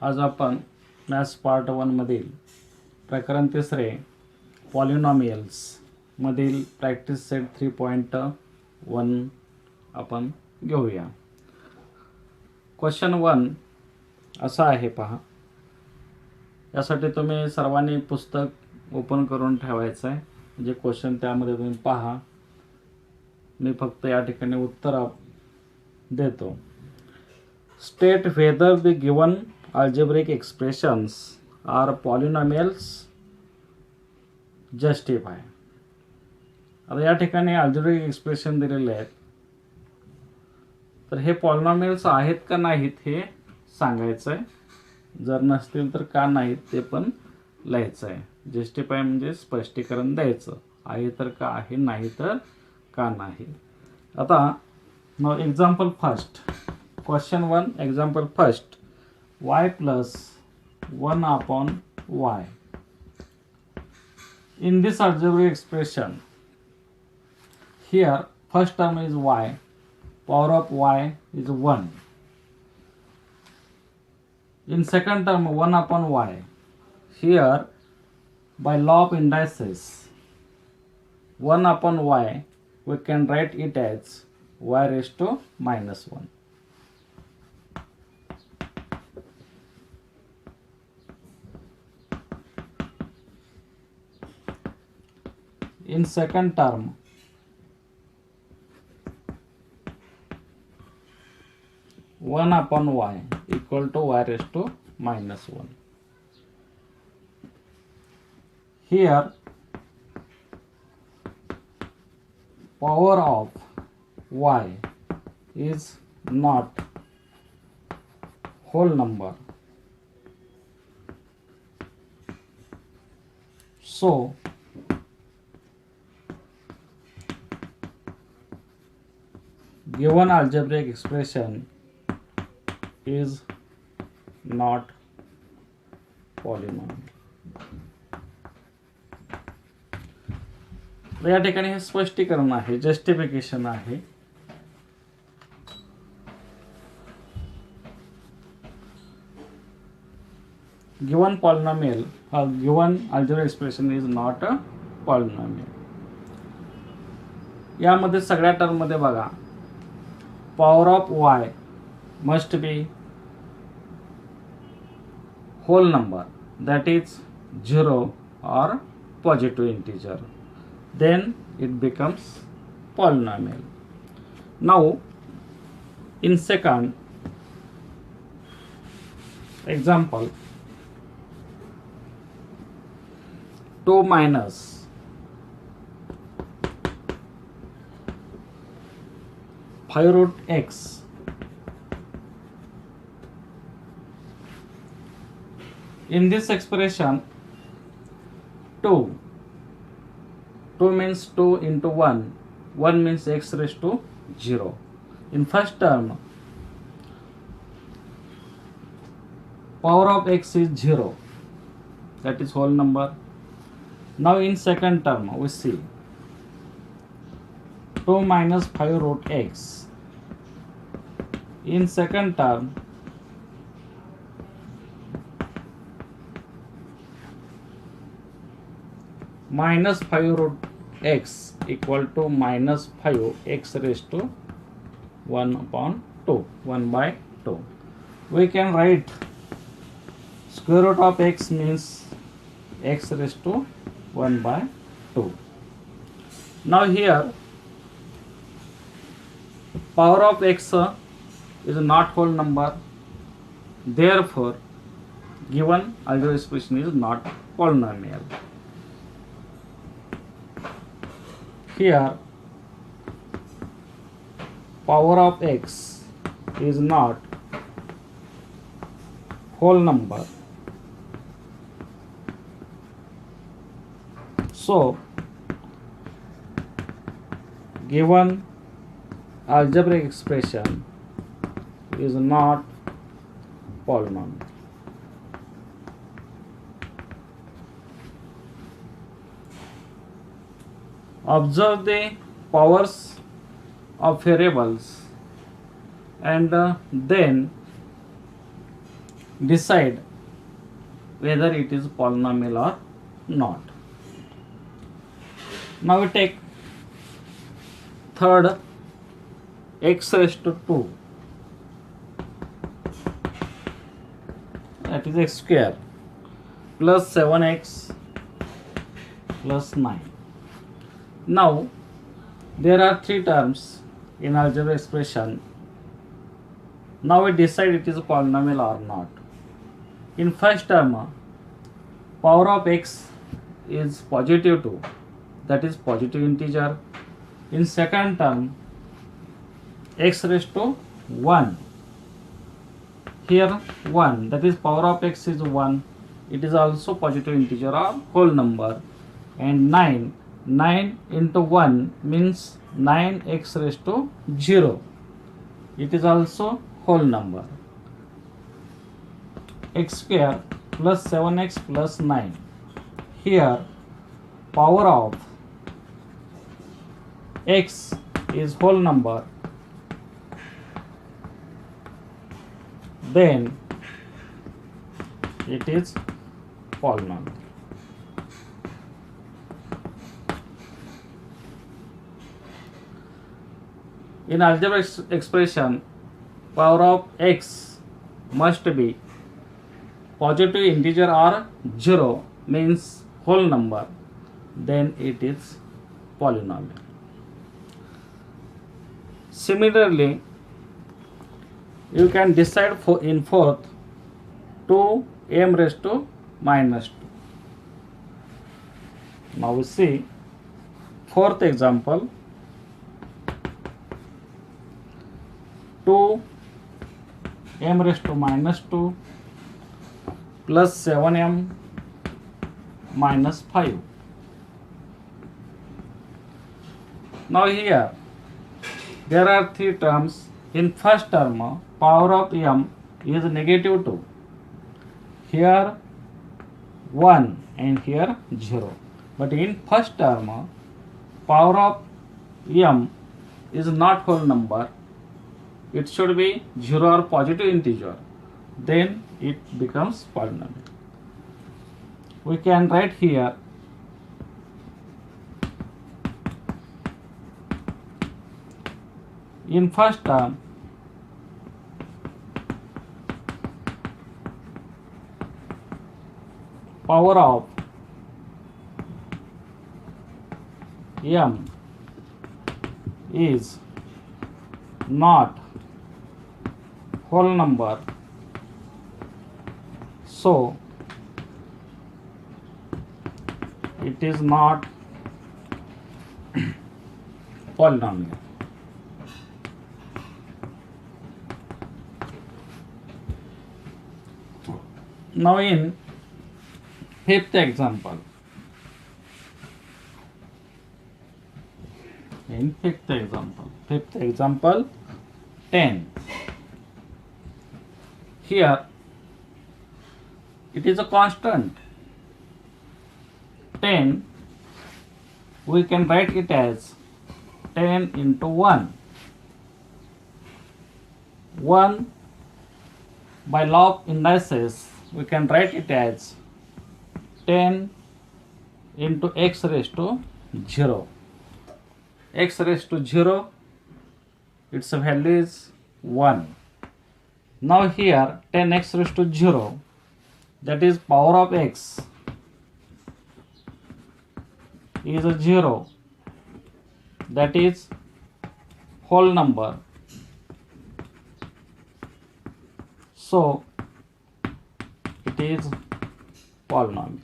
आज आपण maths part 1 मधील प्रकरण 3 पॉलिनॉमियल्स मधील प्रॅक्टिस सेट 3.1 आपण घेऊया. क्वेश्चन 1 असा आहे पहा. यासाठी तुम्ही सर्वांनी पुस्तक ओपन करून ठेवायचं आहे, म्हणजे क्वेश्चन त्यामध्ये तुम्ही पहा. मी फक्त या ठिकाणी उत्तर देतो. State whether the given algebraic expressions are polynomials. justify. आता या ठिकाणी अल्जेब्रिक एक्सप्रेशन दिलेले आहेत, तर हे पॉलिनॉमियल्स आहेत का नाहीत हे सांगायचं आहे. जर नसतील तर का नाहीत ते पण लिहायचं आहे. जस्टिफाय म्हणजे स्पष्टीकरण द्यायचं, आहे तर का आहे, नाही तर का नाही. आता now example first. Question 1, example first. Y plus 1 upon y. In this algebraic expression, here first term is y, power of y is 1. In second term 1 upon y, here by law of indices 1 upon y we can write it as y raised to minus 1. In second term 1 upon y equal to y raised to minus 1. Here power of y is not whole number, so given algebraic expression is not polynomial. तर या ठिकाणी हे स्पष्टीकरण आहे, justification आहे. Given polynomial given algebraic expression is not a polynomial. यामध्ये सगळ्या term मध्ये बघा, power of y must be whole number, that is 0 or positive integer, then it becomes polynomial. Now in second example, 2 minus 5 root x. In this expression 2 means 2 into 1 means x raised to 0. In first term power of x is 0, that is whole number. Now in second term we see 2 minus 5 root x. In second term minus 5 root x equal to minus 5 x raised to 1 upon 2, 1 by 2. We can write square root of x means x raised to 1 by 2. Now here power of x is not whole number, therefore given algebraic expression is not polynomial. Here power of x is not whole number, so given algebraic expression is not polynomial. Observe the powers of variables and then decide whether it is polynomial or not. Now we take third, x raised to 2, that is x square plus 7x plus 9. Now there are three terms in algebra expression. Now we decide it is a polynomial or not. In first term, power of x is positive 2, that is positive integer. In second term, x raised to 1, here 1, that is power of x is 1, it is also positive integer or whole number. And 9 into 1 means 9x raised to 0, it is also whole number. X square plus 7x plus 9, here power of x is whole number, then it is polynomial. In algebraic expression, power of x must be positive integer or 0 means whole number, then it is polynomial. Similarly, you can decide in fourth 2m raised to minus 2. Now we see fourth example, 2m raised to minus 2 plus 7m minus 5. Now here there are three terms. In first term, power of m is negative 2, here 1 and here 0. But in first term, power of m is not whole number, it should be 0 or positive integer, then it becomes polynomial. We can write here in first term power of m is not whole number, so it is not polynomial. Now in fifth example, fifth example 10. Here it is a constant 10, we can write it as 10 into 1. 1 by law of indices we can write it as 10 into x raised to 0. X raised to 0, its value is 1. Now here 10x raised to 0, that is power of x is a 0, that is whole number, so it is polynomial.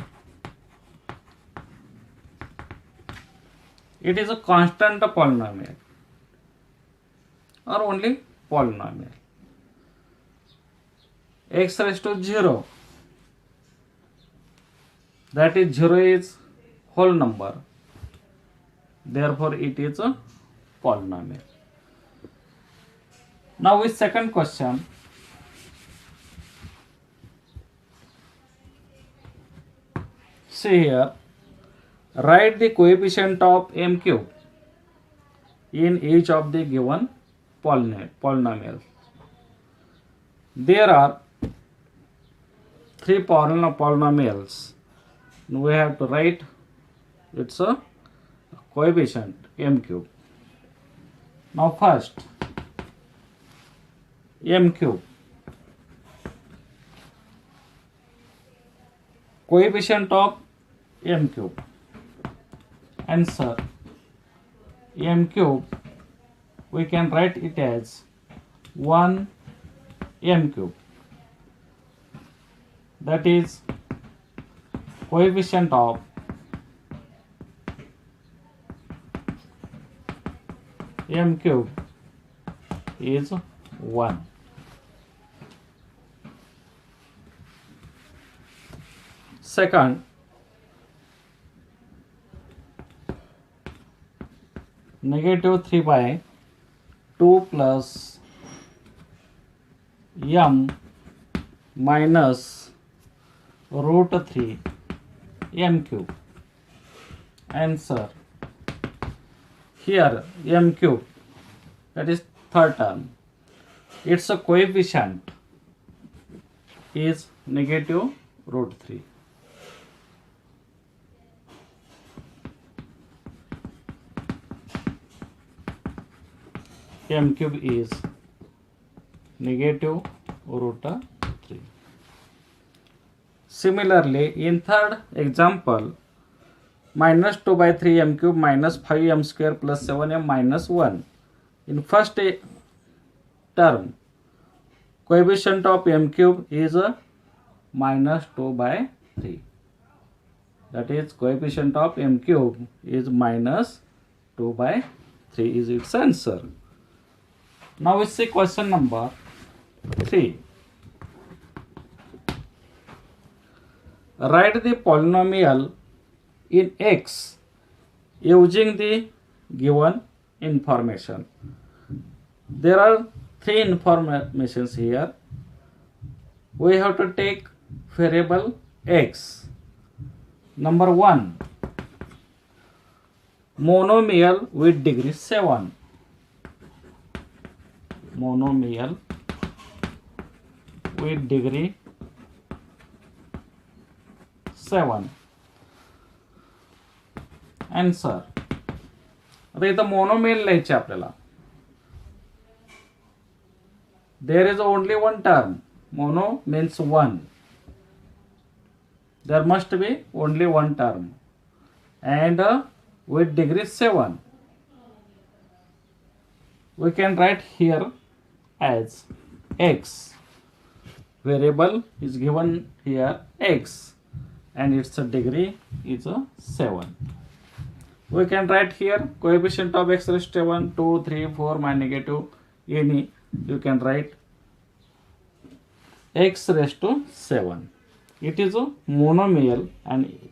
It is a constant polynomial or only polynomial. X raised to 0, that is 0 is whole number, therefore it is a polynomial. Now with second question, see here, write the coefficient of m cube in each of the given polynomials. There are three polynomials. We have to write its a coefficient m cube. Now first m cube, coefficient of m cube. Answer, m cube we can write it as 1 m cube, that is coefficient of m cube is 1. Second, negative 3 by 2 plus m minus root 3 m cube. Answer, here m cube, that is third term, its a coefficient is negative root 3. M cube is negative root 3. Similarly, in third example, minus 2 by 3 m cube minus 5m square plus 7m minus 1. In first term, coefficient of m cube is minus 2 by 3. That is, coefficient of m cube is minus 2 by 3 is its answer. Now we see question number 3. Write the polynomial in x using the given information. There are three informations here. We have to take variable x. Number 1, monomial with degree 7. Monomial with degree 7. Answer, आता इथं monomial लिहायचे आपल्याला. There is only one term. Mono means one. There must be only one term, and with degree 7, we can write here as x. Variable is given here x, and its degree is 7. We can write here coefficient of x raised to 7, 2, 3, 4, minus negative any. You can write x raised to 7. It is a monomial and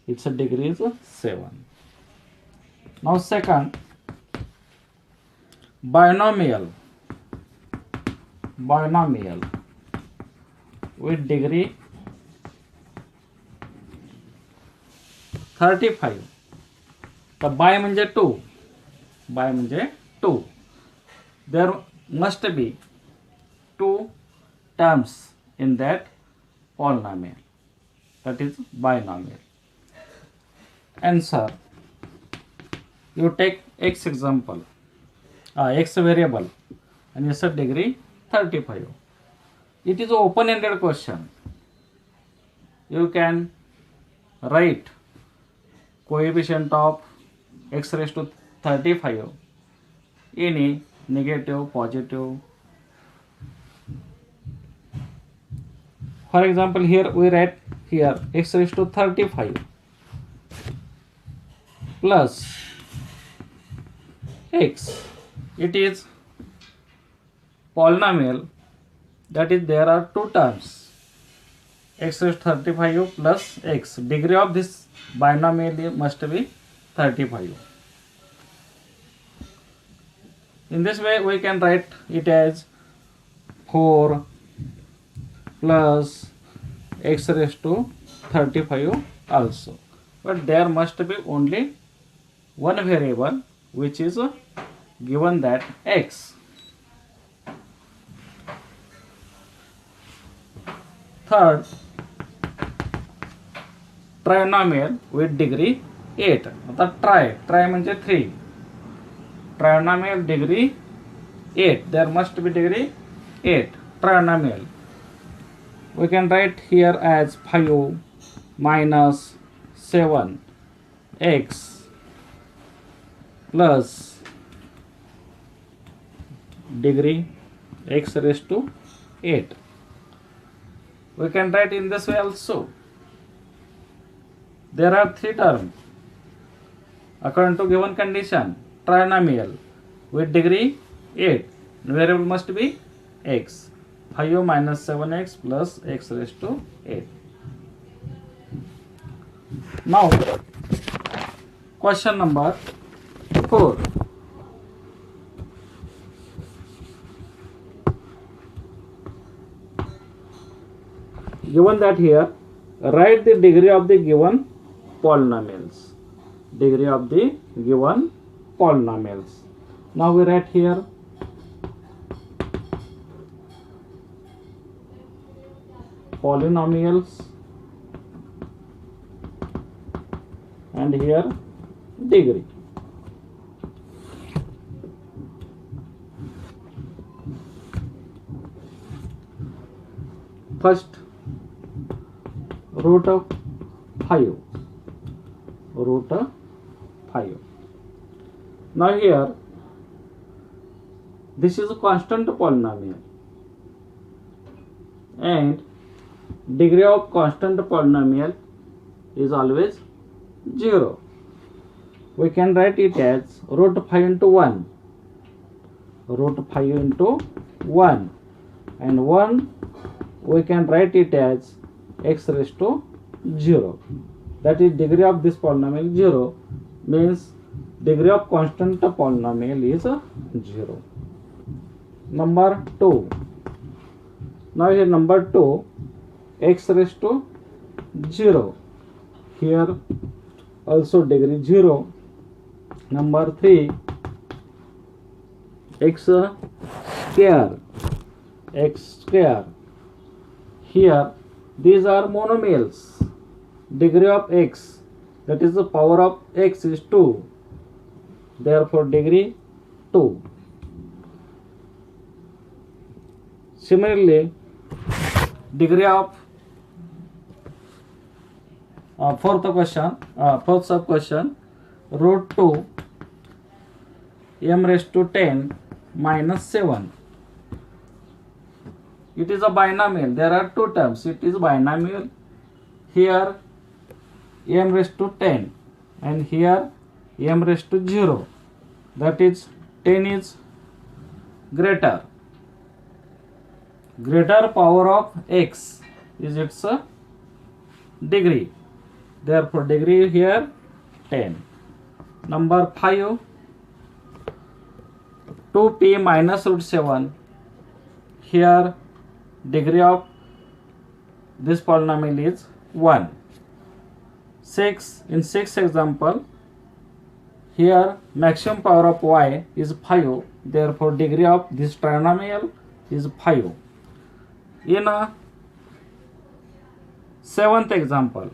its degree is 7. Now second, binomial with degree 35. The by म्हणजे 2. There must be 2 terms in that polynomial, that is binomial. Answer, you take x example, x variable, and its degree 35. It is an open-ended question. You can write coefficient of x raised to 35, any, negative, positive. For example, here we write here x raised to 35 plus x. It is polynomial, that is there are 2 terms, x raised to 35 plus x. Degree of this binomial must be 35. In this way we can write it as 4 plus x raised to 35 also. But there must be only one variable which is given, that x. third trinomial with degree 8. आता try म्हणजे 3. Trinomial degree 8. There must be degree 8. Trinomial. We can write here as 5 minus 7x plus degree x raised to 8. We can write in this way also. There are 3 terms according to given condition. Trinomial with degree 8. Variable must be x. 5 minus 7x plus x raised to 8. Now, question number 4. Given that here, write the degree of the given polynomials. Degree of the given polynomials. Now we write here polynomials and here degree. First, root of 5. Root of 5. Now here, this is a constant polynomial and degree of constant polynomial is always 0. We can write it as root 5 into 1. Root 5 into 1 and 1 we can write it as x raised to 0. That is degree of this polynomial 0, means degree of constant polynomial is 0. Number 2. Now here number 2, x raised to 0. Here also degree 0. Number 3, x square. X square. Here these are monomials. Degree of x, that is the power of x, is 2. Therefore degree 2. Similarly, degree of fourth sub question, root 2 m raised to 10 minus 7. It is a binomial. There are 2 terms. It is binomial. Here m raised to 10 and here m raised to 0. That is 10 is greater. Greater power of x is its degree. Therefore degree here 10. Number 5, 2p minus root 7. Here degree of this polynomial is 1. 6, in 6th example, here maximum power of y is 5. Therefore degree of this trinomial is 5. In a 7th example,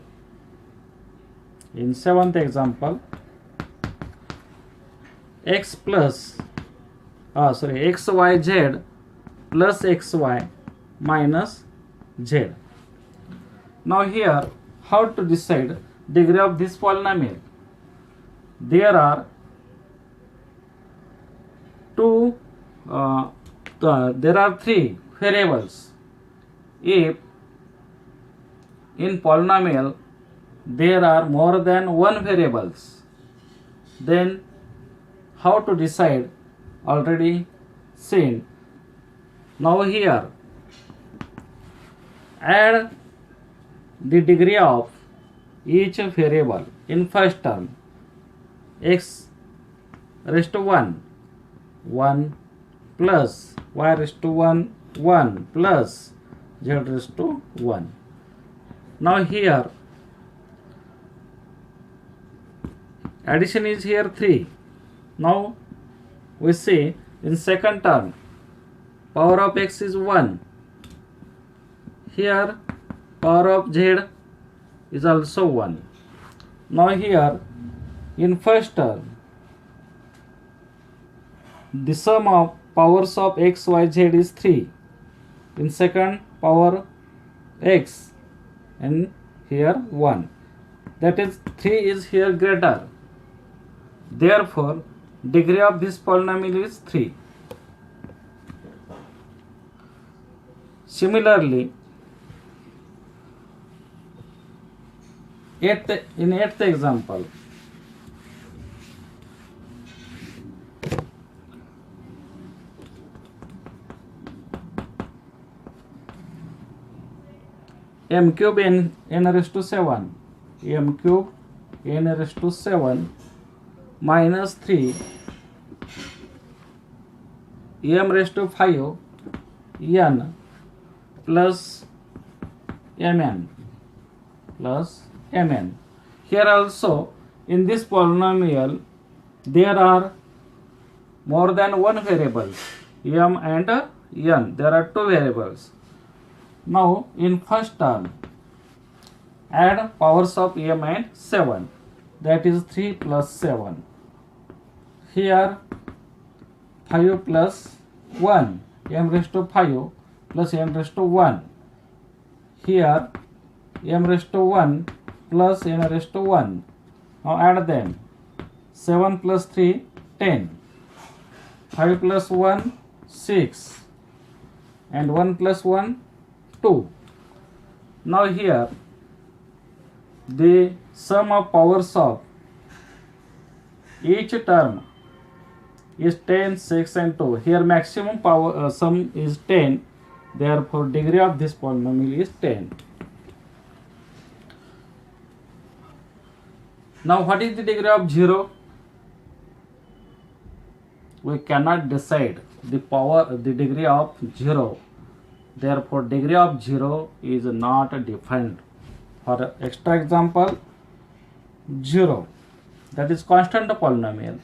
x plus xyz plus xy minus z. Now here, how to decide degree of this polynomial? There are there are 3 variables. If in polynomial there are more than 1 variables, then how to decide? Already seen. Now here, add the degree of each variable in first term. X raised to 1, 1 plus y raised to 1, 1 plus z raised to 1. Now here addition is here 3. Now we see in second term power of x is 1. Here power of z is also 1. Now here in first term the sum of powers of x, y, z is 3. In second power x and here 1. That is 3 is here greater. Therefore degree of this polynomial is 3. Similarly, in eighth example, m cube n raised to 7, m cube n raised to 7 minus 3 m raised to 5 n plus mn. Here also in this polynomial there are more than one variables, m and n. There are two variables. Now in first term add powers of m and 7, that is 3 plus 7. Here 5 plus 1, m raised to 5 plus m raised to 1. Here m raised to 1 plus n raised to 1. Now add them. 7 plus 3, 10. 5 plus 1, 6. And 1 plus 1, 2. Now here the sum of powers of each term is 10, 6 and 2. Here maximum power sum is 10. Therefore degree of this polynomial is 10. Now what is the degree of 0? We cannot decide the degree of 0. Therefore degree of 0 is not defined. For extra example, 0, that is constant polynomial,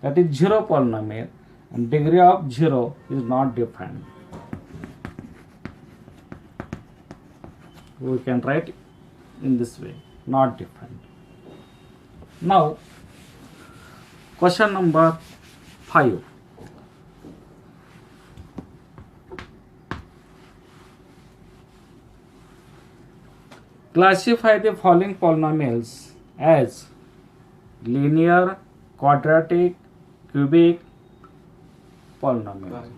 that is 0 polynomial, and degree of 0 is not defined. We can write in this way, not defined. Now question number 5. Classify the following polynomials as linear, quadratic, cubic polynomials.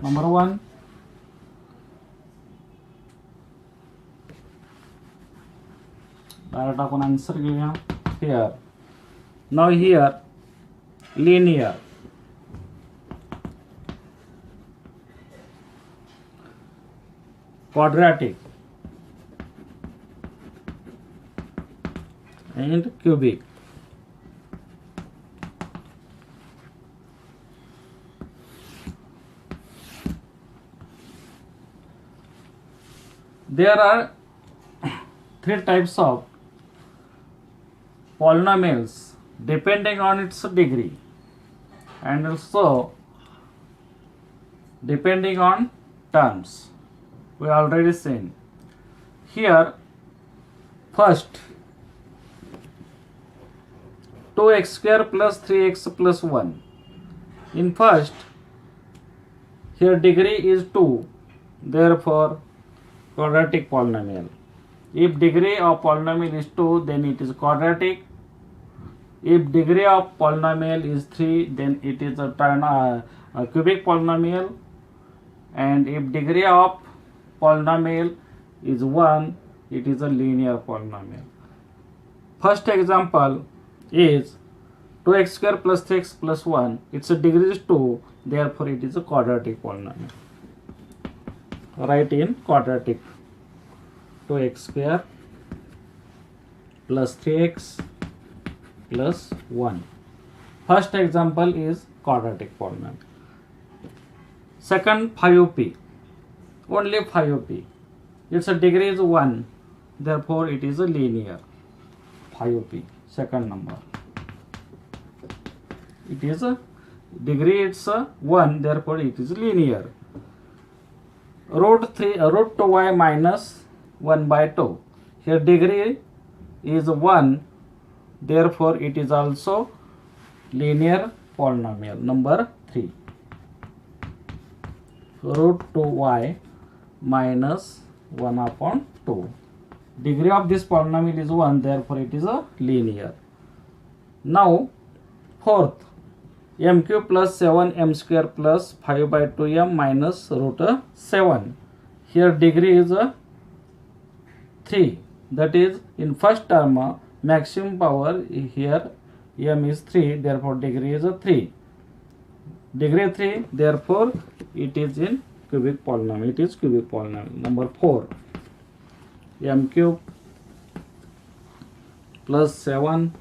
Number 1, direct आपण answer घेऊया. Here, now here linear, quadratic and cubic. There are three types of polynomials depending on its degree and also depending on terms. We already seen. Here first 2x square plus 3x plus 1. In first, here degree is 2, therefore quadratic polynomial. If degree of polynomial is 2, then it is quadratic. If degree of polynomial is 3, then it is a cubic polynomial. And if degree of polynomial is 1, it is a linear polynomial. First example is 2x square plus 3x plus 1. Its degree is 2, therefore it is a quadratic polynomial. Write in quadratic. 2x square plus 3x plus 1. First example is quadratic polynomial. Second 5p. Only 5p. Its degree is 1, therefore it is a linear. 5p, second number. It is a degree, it's a 1, therefore it is linear. root 2y minus 1 by 2. Here degree is 1, therefore it is also linear polynomial. Number 3. Root 2y minus 1 upon 2. Degree of this polynomial is 1, therefore it is a linear. Now fourth, m cube plus 7m square plus 5 by 2m minus root 7. Here degree is 3. That is, in first term maximum power here m is 3, therefore degree is 3. Degree 3, therefore it is in cubic polynomial. It is cubic polynomial. Number 4, m cube plus 7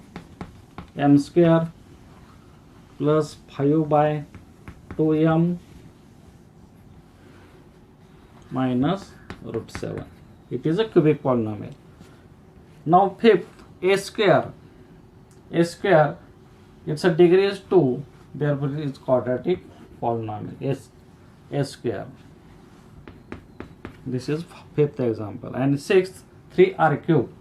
m square plus 5 by 2m minus root 7. It is a cubic polynomial. Now fifth, a square. A square, its a degree is 2, therefore it is quadratic polynomial. A square. This is fifth example. And sixth, 3r cube.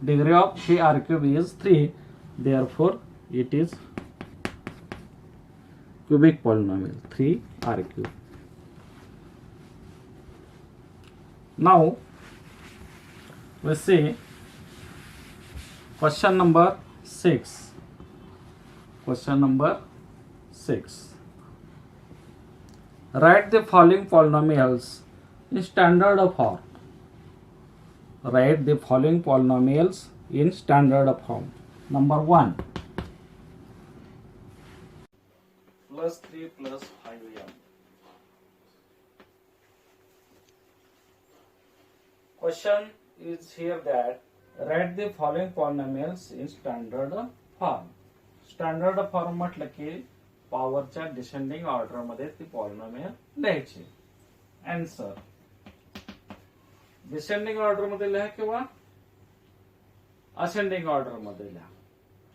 Degree of 3r cube is 3, therefore it is cubic polynomial, 3r cube. Now we see question number 6. Question number 6. Write the following polynomials in standard form. Write the following polynomials in standard form. Number 1, plus 3 plus 5m. Question is here that write the following polynomials in standard form. Standard form म्हटलं की पॉवरच्या descending order मध्ये ती polynomial लिहायची. Answer descending order मध्ये लिहा किंवा ascending order मध्ये लिहा.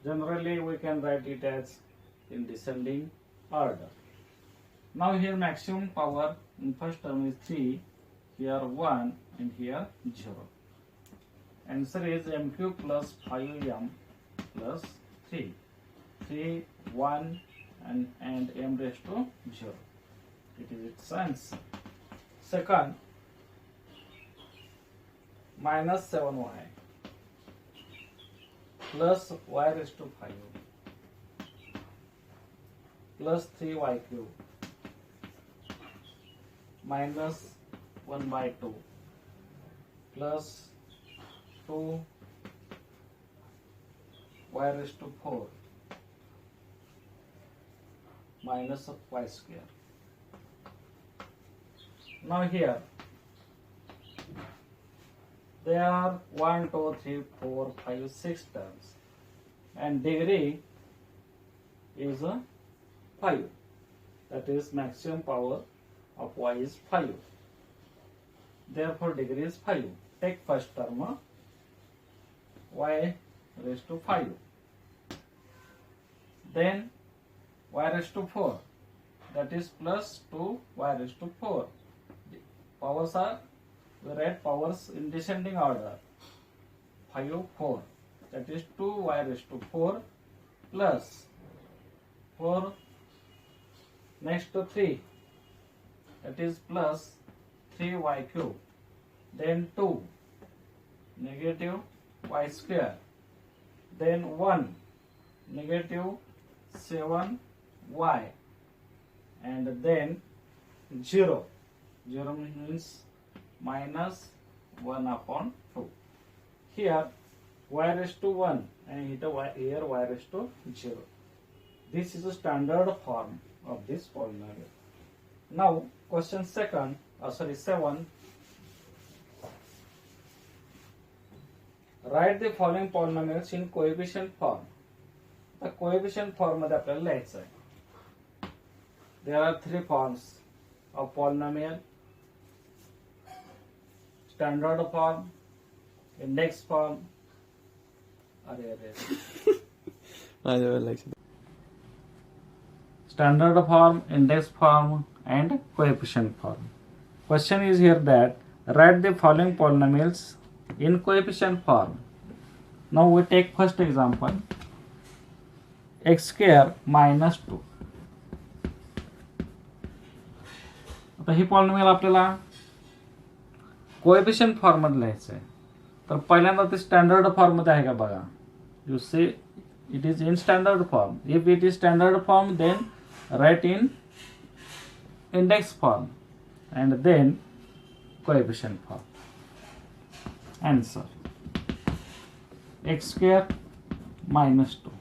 Generally we can write it as in descending order. Now here maximum power in first term is 3, here 1 and here 0. Answer is m cube plus 5m plus 3. 3, 1 and m raised to 0. It is its answer. Second, minus 7y plus y raised to 5 plus 3y cube minus 1 by 2 plus 2y raised to 4 minus of y square. Now here there are 1, 2, 3, 4, 5, 6 terms and degree is 5. That is maximum power of y is 5. Therefore degree is 5. Take first term y raised to 5. Then y raised to 4. That is plus 2y raised to 4. Powers are, we write powers in descending order. 5, 4. That is 2y raised to 4 plus 4 next to 3. That is plus 3y cube. Then 2 negative y square. Then 1 negative 7y. And then 0. 0 means minus 1 upon 2. Here y raised to 1 and here y raised to 0. This is a standard form of this polynomial. Now question 7. Write the following polynomials in coefficient form. The coefficient form मध्ये आपल्याला लिहायचं आहे. There are 3 forms of polynomial: standard form, index form. Standard form, index form and coefficient form. question is here that write the following polynomials in coefficient form. Now we take first example, x square minus 2. आता ही polynomial आपल्याला coefficient form मध्ये लिहायचं आहे. तर पहिल्यांदा ते standard form मध्ये आहे का बघा. You say it is in standard form. If it is standard form then write in index form and then coefficient form. Answer x square minus 2.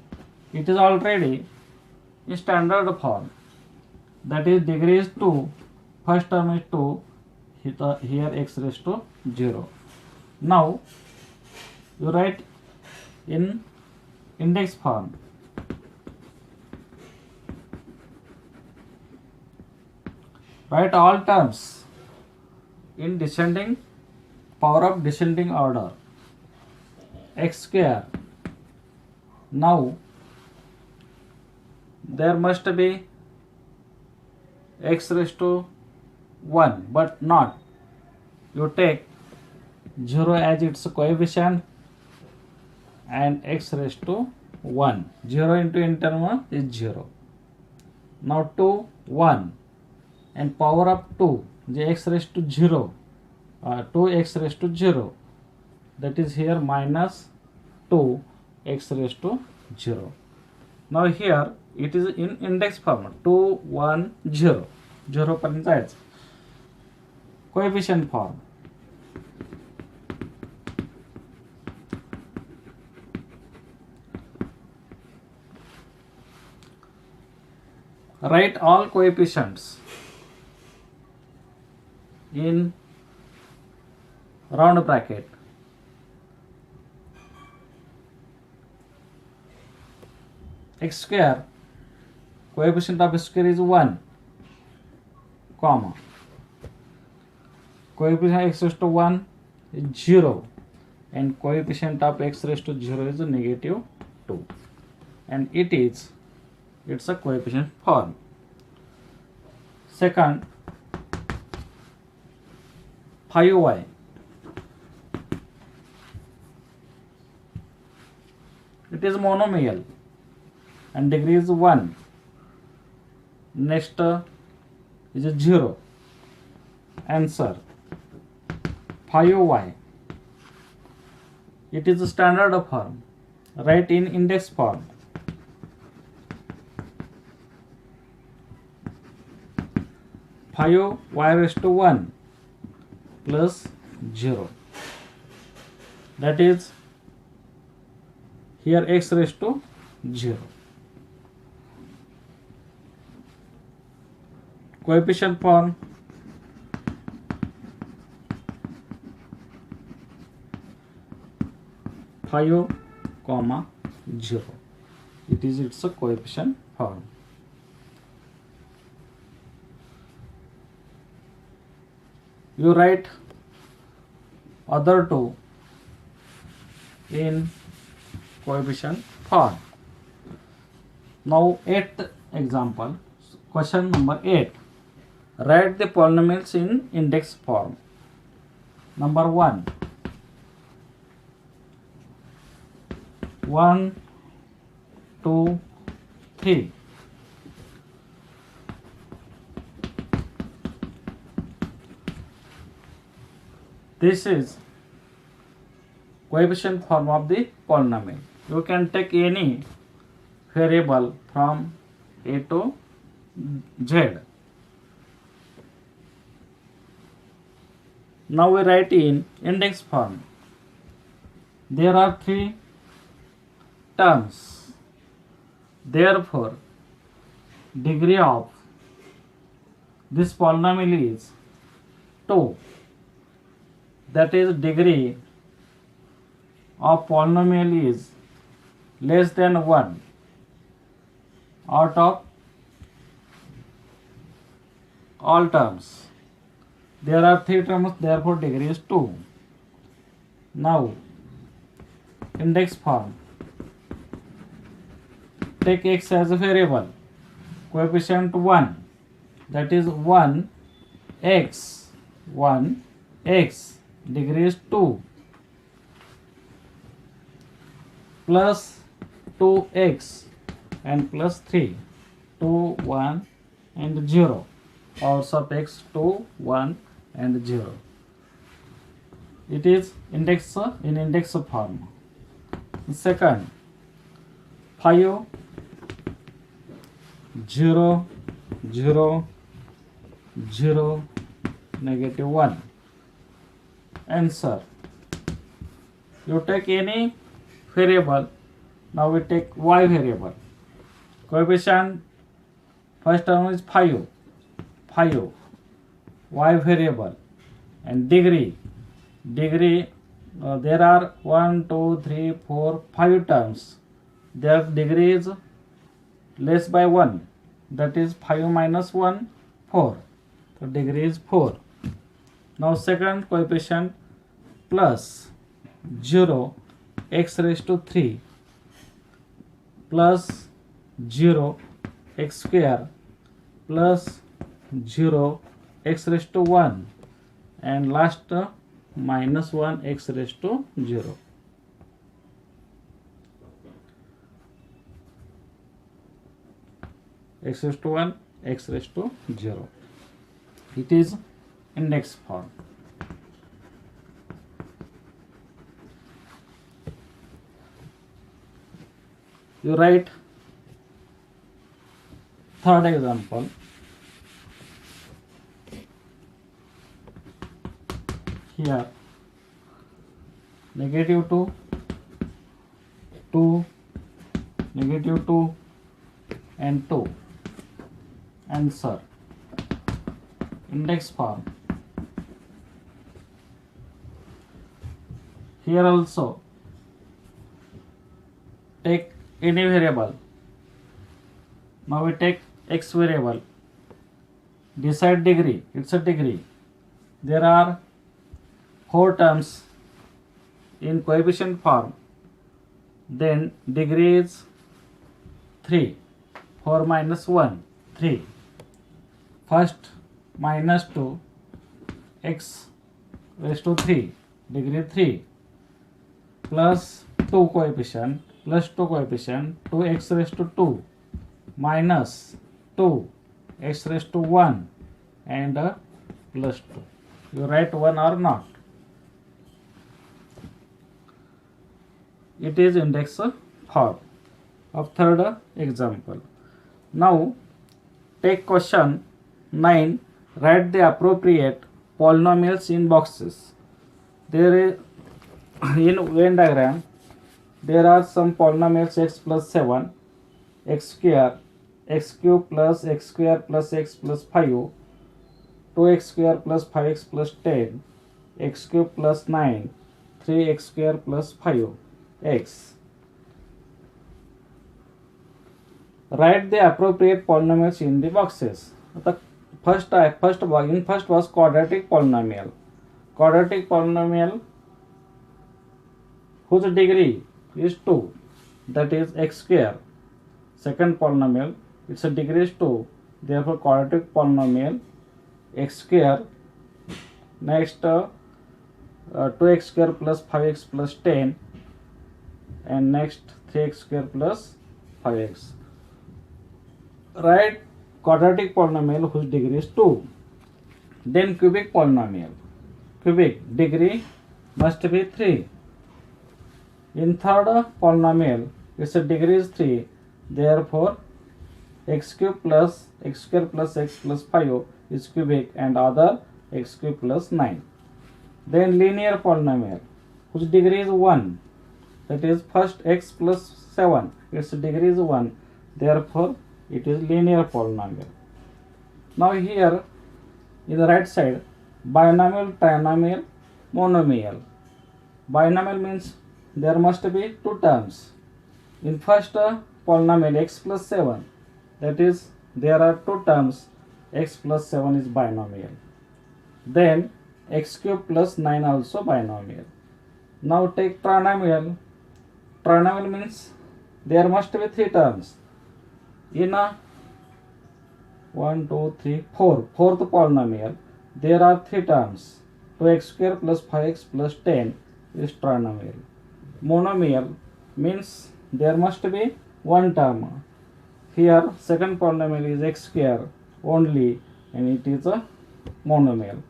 It is already in standard form, that is degree is 2, first term is 2, here x raised to 0. Now you write in index form. Write all terms in descending power of descending order. X square. Now there must be x raised to 1, but not. You take 0 as its coefficient and x raised to 1. 0 into integer is 0. Now 2, 1. And power of 2, x raised to 0, 2x raised to 0, that is here minus 2x raised to 0. Now here it is in index form, 2, 1, 0, 0 पर्यंत जायचं. Coefficient form. Write all coefficients in round bracket. X square, coefficient of square is 1, comma, coefficient x raised to 1 is 0, and coefficient of x raised to 0 is negative 2, and it's a coefficient form. Second, 5y. It is monomial and degree is 1. Next is a 0. Answer 5y. It is a standard form. Write in index form. 5y raised to 1 plus 0, that is here x raised to 0. Coefficient form. Five, 0. It's a coefficient form. You write other two in coefficient form. Now 8th example, question number 8. Write the polynomials in index form. Number 1, 1, 2, 3. This is coefficient form of the polynomial. You can take any variable from A to Z. Now we write in index form. There are 3 terms. Therefore, degree of this polynomial is 2. That is, degree of polynomial is less than 1 out of all terms. There are 3 terms, therefore degree is 2. Now, index form. Take x as a variable. Coefficient 1, that is 1 x 1 x, degree is 2, plus 2x and plus 3, 2, 1 and 0, powers of x 2, 1 and 0. It is index in index form. Second, 5, 0, 0, 0, negative 1. Answer. You take any variable. Now we take y variable. Coefficient, first term is 5, y variable, and degree. There are 1, 2, 3, 4, 5 terms. Their degree is less by 1, that is 5 minus 1, 4. So degree is 4. Now second coefficient, plus 0 x raised to 3 plus 0 x square plus 0 x raised to 1, and last minus 1 x raised to 0. X raised to 1, x raised to 0. It is index form. You write third example. Here, negative 2, 2, negative 2 and 2. Answer. Index form. Here also take any variable. Now we take x variable. Decide degree. It's a degree. There are 4 terms in coefficient form. Then degree is 3. 4 minus 1, 3. First minus 2 x raised to 3, degree 3, plus 2 coefficient, 2x raised to 2 minus 2 x raised to 1 and plus 2. You write 1 or not. It is index form of third example. Now take question 9. Write the appropriate polynomials in boxes. There is in Venn diagram there are some polynomials x plus 7, x square, x cube plus x square plus x plus 5, 2x square plus 5x plus 10, x cube plus 9, 3x square plus 5x. Write the appropriate polynomials in the boxes. The first was quadratic polynomial. Quadratic polynomial whose degree is 2, that is x square. Second polynomial, its degree is 2, therefore quadratic polynomial x square. Next 2x square plus 5x plus 10, and next 3x square plus 5x. Write quadratic polynomial whose degree is 2. Then cubic polynomial. Cubic degree must be 3. In third polynomial, its degree is 3. Therefore, x cube plus x square plus x plus 5 is cubic, and other x cube plus 9. Then linear polynomial whose degree is 1. That is first x plus 7. Its degree is 1. Therefore, it is linear polynomial. Now here in the right side, binomial, trinomial, monomial. Binomial means there must be 2 terms. In first polynomial x plus 7, that is there are 2 terms, x plus 7 is binomial. Then x cube plus 9 also binomial. Now take trinomial. Trinomial means there must be 3 terms. In a 1, 2, 3, 4, fourth polynomial, there are 3 terms, 2x square plus 5x plus 10 is trinomial. Monomial means there must be one term. Here second polynomial is x square only and it is a monomial.